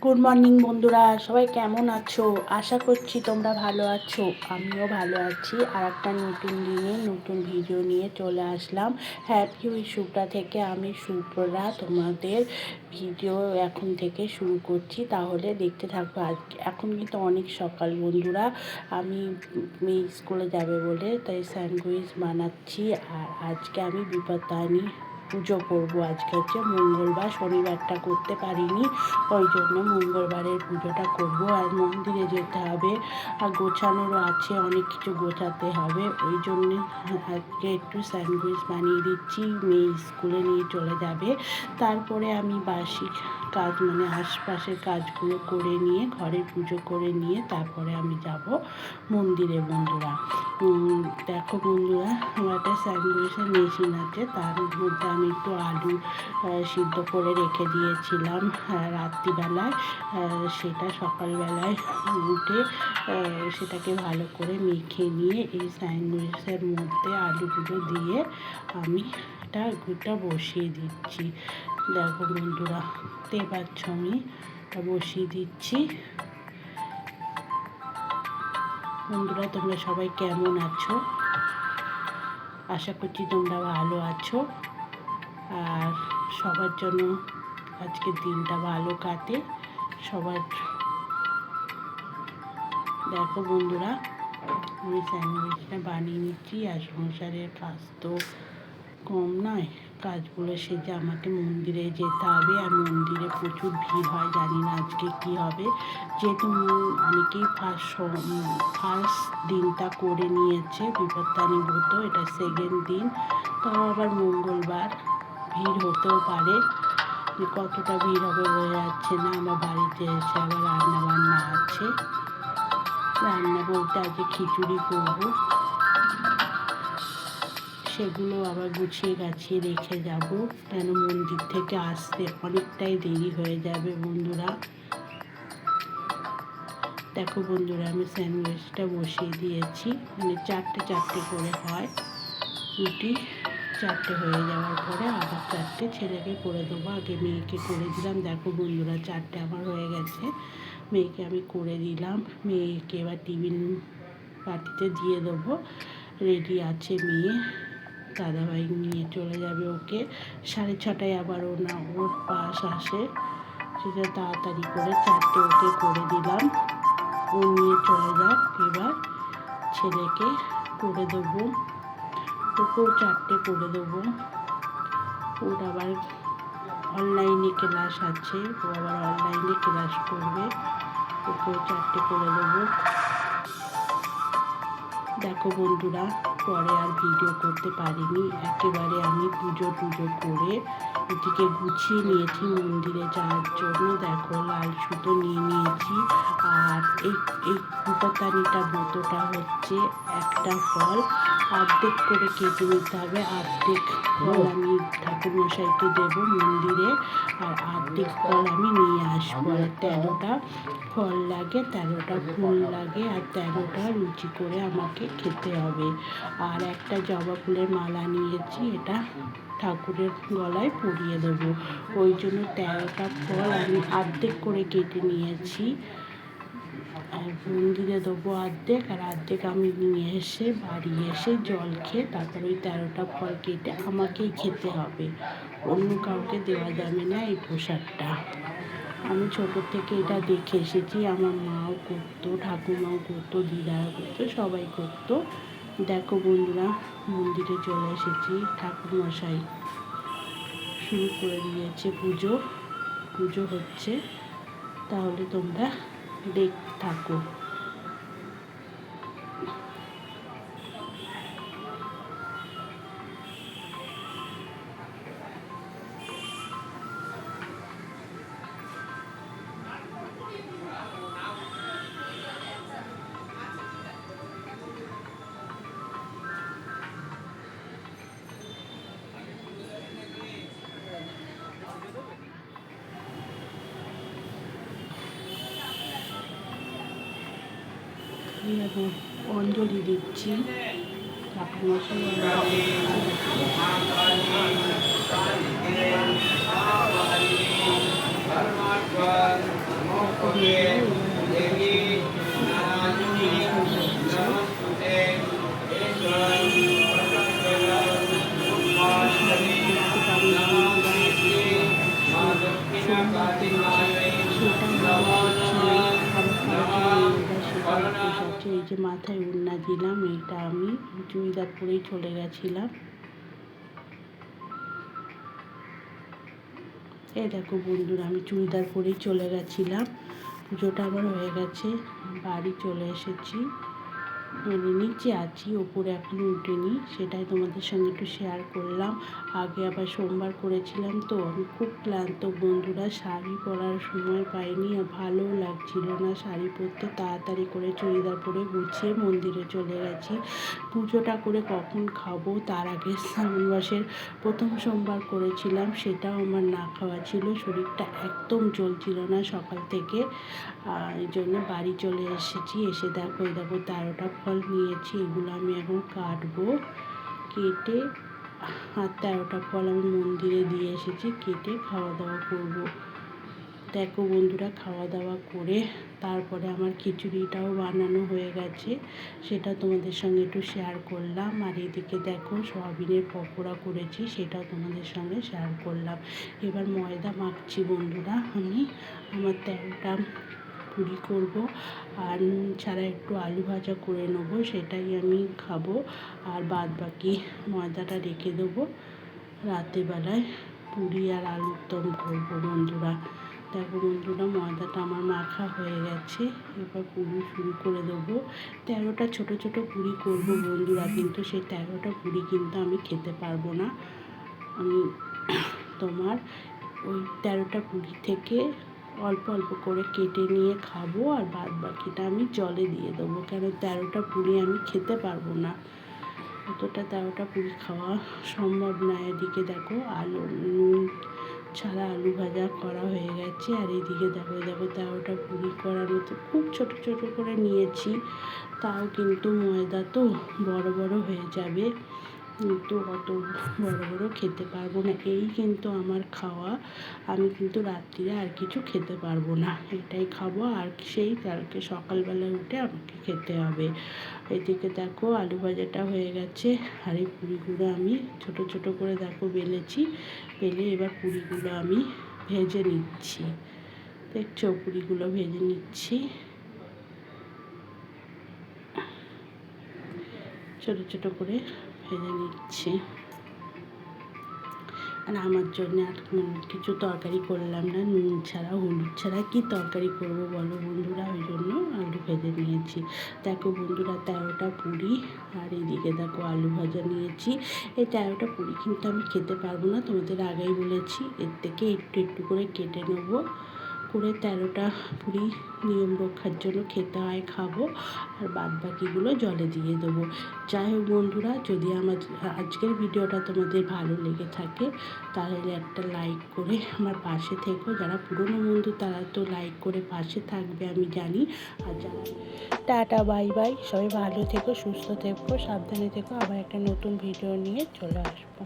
Good morning বন্ধুরা, সবাই কেমন আছো? আশা করছি তোমরা ভালো আছো। আমিও ভালো আছি। আর একটা নতুন দিনে নতুন ভিডিও নিয়ে চলে আসলাম। হ্যাপি উইথ সুপ্রা থেকে আমি সুপ্রা তোমাদের ভিডিও এখন থেকে শুরু করছি, তাহলে দেখতে থাকবো। আজকে এখন কিন্তু অনেক সকাল বন্ধুরা, আমি মেয়ে স্কুলে যাবে বলে তাই স্যান্ডউইচ বানাচ্ছি। আর আজকে আমি বিপত্তারিণী পুজো করবো। আজকে হচ্ছে মঙ্গলবার, শনিবারটা করতে পারিনি, ওই জন্য মঙ্গলবারের পুজোটা করব। আর মন্দিরে যেতে হবে, আর গোছানোরও আছে, অনেক কিছু গোছাতে হবে। ওই জন্যে আজকে একটু স্যান্ডউইচ বানিয়ে দিচ্ছি। মেয়ে স্কুলে নিয়ে চলে যাবে, তারপরে আমি বাসি কাজ মানে আশপাশের কাজগুলো করে নিয়ে, ঘরের পুজো করে নিয়ে তারপরে আমি যাব মন্দিরে বন্ধুরা। দেখো বন্ধুরা, আমার একটা স্যান্ডউইচের মেশিন আছে, তার মধ্যে আমি একটু আলু সিদ্ধ করে রেখে দিয়েছিলাম রাত্রিবেলায়। সেটা সকালবেলায় উঠে সেটাকে ভালো করে মেখে নিয়ে এই স্যান্ডউইচের মধ্যে আলুগুলো দিয়ে আমি এটা বসিয়ে দিচ্ছি। দেখো বন্ধুরা, দেখতে পাচ্ছ আমি বসিয়ে দিচ্ছি। বন্ধুরা, তোমরা সবাই কেমন আছো? আশা করছি তোমরা ভালো আছো। আর সবার জন্য আজকের দিনটা ভালো কাটে সবার। দেখো বন্ধুরা, আমি স্যান্ডউইচটা বানিয়ে নিচ্ছি। আর সংসারের কাজ তো কম নয়, কাজগুলো সেজে আমাকে মন্দিরে যেতে হবে। আর মন্দিরে প্রচুর ভিড় হয়, জানি না আজকে কী হবে। যেহেতু অনেকেই ফার্স্ট দিনটা করে নিয়েছে বিপত্তারিণী ব্রত, এটা সেকেন্ড দিন, তাও আবার মঙ্গলবার, ভিড় হতেও পারে। কতটা ভিড় হবে বোঝা যাচ্ছে না। আমার বাড়িতে এসে আবার রান্না বান্না আছে। রান্না বলতে আজকে খিচুড়ি করবো, সেগুলো আবার গুছিয়ে গাছিয়ে রেখে যাব, কেন মন্দির থেকে আসতে অনেকটাই দেরি হয়ে যাবে বন্ধুরা। দেখো বন্ধুরা, আমি স্যান্ডউইচটা বসিয়ে দিয়েছি, মানে চারটে করে হয় রুটি। চারটে হয়ে যাওয়ার পরে আবার চারটে ছেলেকে করে দেবো। আগে মেয়েকে করে দিলাম। দেখো বন্ধুরা, চারটে আমার হয়ে গেছে, মেয়েকে আমি করে দিলাম। মেয়েকে এবার টিফিন বাটিতে দিয়ে দেবো। রেডি আছে মেয়ে, দাদাভাই নিয়ে চলে যাবে ওকে। 6:30টায় আবার ওর পাস আসে, সেটা তাড়াতাড়ি করে চারটে ওকে করে দিলাম। ও নিয়ে চলে যাক। এবার ছেলেকে করে দেবো, ওকেও চারটে করে দেবো। ওর আবার অনলাইনে ক্লাস আছে, ও আবার অনলাইনে ক্লাস করবে, ওকেও চারটে করে দেবো। দেখো বন্ধুরা, পরে আর ভিডিও করতে পারিনি, একেবারে আমি পুজো করে এটিকে গুছিয়ে নিয়েছি মন্দিরে যাওয়ার জন্য। দেখো, লাল সুতো নিয়ে নিয়েছি। আর এই বিপত্তারিণীটা ব্রতটা হচ্ছে একটা ফল অর্ধেক করে কেটে নিতে হবে। অর্ধেক ফল আমি ঠাকুরমশাইকে দেবো মন্দিরে, আর অর্ধেক ফল আমি নিয়ে আসবো। আর 13টা ফল লাগে, 13টা ফুল লাগে, আর 13টা লুচি করে আমাকে খেতে হবে। আর একটা জবা ফুলের মালা নিয়েছি, এটা ঠাকুরের গলায় পরিয়ে দেবো। ওই জন্য 13টা ফল আমি অর্ধেক করে কেটে নিয়েছি। আর মন্দিরে দেবো অর্ধেক, আর অর্ধেক আমি নিয়ে এসে বাড়ি এসে জল খেয়ে তারপরে ওই 13টা ফল কেটে আমাকেই খেতে হবে, অন্য কাউকে দেওয়া যাবে না এই প্রসাদটা। আমি ছোটো থেকে এটা দেখে এসেছি, আমার মাও করতো, ঠাকুমাও করতো, দিদাও করতো, সবাই করতো। দেখো বন্ধুরা, মন্দিরে চলে এসেছি। ঠাকুরমশাই শুরু করে দিয়েছে পুজো হচ্ছে, তাহলে তোমরা দেখতে থাকো। অঞ্জলি দিচ্ছি, ঠাকুরমশাই অঞ্জলি দিচ্ছি। সোমবার করেছি এই যে মাথায় উড়না দিলাম, এটা আমি চুড়িদার পরেই চলে গেছিলাম। এই দেখো বন্ধুরা, আমি চুড়িদার পরেই চলে গেছিলাম। পুজোটা আমার হয়ে গেছে, বাড়ি চলে এসেছি। মানে নিচে আছি, ওপরে এখনও উঠিনি, সেটাই তোমাদের সঙ্গে একটু শেয়ার করলাম। আগে আবার সোমবার করেছিলাম তো আমি খুব ক্লান্ত বন্ধুরা, শাড়ি পরার সময় পাইনি আর ভালোও লাগছিল না শাড়ি পরতে। তাড়াতাড়ি করে চুড়িদার পরে গুছিয়ে মন্দিরে চলে গেছি। পুজোটা করে কখন খাবো, তার আগে শ্রাবণ মাসের প্রথম সোমবার করেছিলাম, সেটাও আমার না খাওয়া ছিল। শরীরটা একদম চলছিল না সকাল থেকে, এই জন্য বাড়ি চলে এসেছি। এসে দেখো 13টা ফল নিয়েছি, এগুলো আমি এখন কাটবো। কেটে আর 13টা ফল আমি মন্দিরে দিয়ে এসেছি, কেটে খাওয়া দাওয়া করব। দেখো বন্ধুরা, খাওয়া দাওয়া করে তারপরে আমার খিচুড়িটাও বানানো হয়ে গেছে, সেটা তোমাদের সঙ্গে একটু শেয়ার করলাম। আর এদিকে দেখো সয়াবিনের পকোড়া করেছি, সেটাও তোমাদের সঙ্গে শেয়ার করলাম। এবার ময়দা মাখছি বন্ধুরা, আমি আমার 13টা পুরি করব আর নুন ছাড়া একটু আলু ভাজা করে নেবো, সেটাই আমি খাবো। আর বাদ বাকি ময়দাটা রেখে দেবো, রাতেরবেলায় পুরি আর আলুর দম করবো বন্ধুরা। দেখো বন্ধুরা, ময়দাটা আমার মাখা হয়ে গেছে, এবার পুরি শুরু করে দেবো। 13টা ছোটো ছোটো পুরি করবো বন্ধুরা, কিন্তু সেই 13টা পুরি কিন্তু আমি খেতে পারবো না। আমি তোমার ওই 13টা পুরি থেকে অল্প অল্প করে কেটে নিয়ে খাবো, আর বাদ বাকিটা আমি জলে দিয়ে দেবো, কেন 13টা পুরি আমি খেতে পারবো না, অতটা 13টা পুরি খাওয়া সম্ভব না। এদিকে দেখো আলু নুন ছাড়া আলু ভাজা করা হয়ে গেছে, আর এদিকে দেখো 13টা পুরি করার মতো খুব ছোট ছোট করে নিয়েছি, তাও কিন্তু ময়দা তো বড় বড় হয়ে যাবে, কিন্তু অত বড় বড় খেতে পারবো না। এই কিন্তু আমার খাওয়া, আমি কিন্তু রাত্রিরে আর কিছু খেতে পারবো না, এটাই খাবো। আর সেই কালকে সকালবেলায় উঠে আমাকে খেতে হবে। এদিকে দেখো আলু ভাজাটা হয়ে গেছে, আর এই পুরিগুলো আমি ছোট ছোট করে দেখো বেলেছি, বেলে এবার পুরিগুলো আমি ভেজে নিচ্ছি। দেখছো পুরিগুলো ভেজে নিচ্ছি, ছোট ছোট করে ভেজে নিচ্ছি। আর আমার জন্য আর কিছু তরকারি করলাম না, নুন ছাড়া হলুদ ছাড়া কি তরকারি করব বলো বন্ধুরা, ওই জন্য আলু ভেজে নিয়েছি। দেখো বন্ধুরা 13টা পুরি, আর এদিকে দেখো আলু ভাজা নিয়েছি। এই 13টা পুরি কিন্তু আমি খেতে পারবো না, তোমাদের আগেই বলেছি, এর থেকে একটু একটু করে কেটে নেবো, করে 13টা পুরি নিয়ম রক্ষার জন্য খেতে হয়, খাবো, আর বাদ বাকিগুলো জলে দিয়ে দেবো। যাই হোক বন্ধুরা, যদি আমার আজকের ভিডিওটা তোমাদের ভালো লেগে থাকে তাহলে একটা লাইক করে আমার পাশে থেকো। যারা পুরনো বন্ধু তারা তো লাইক করে পাশে থাকবে আমি জানি। আর যারা টাটা বাই বাই, সবাই ভালো থেকো, সুস্থ থেকো, সাবধানে থেকো। আবার একটা নতুন ভিডিও নিয়ে চলে আসবো।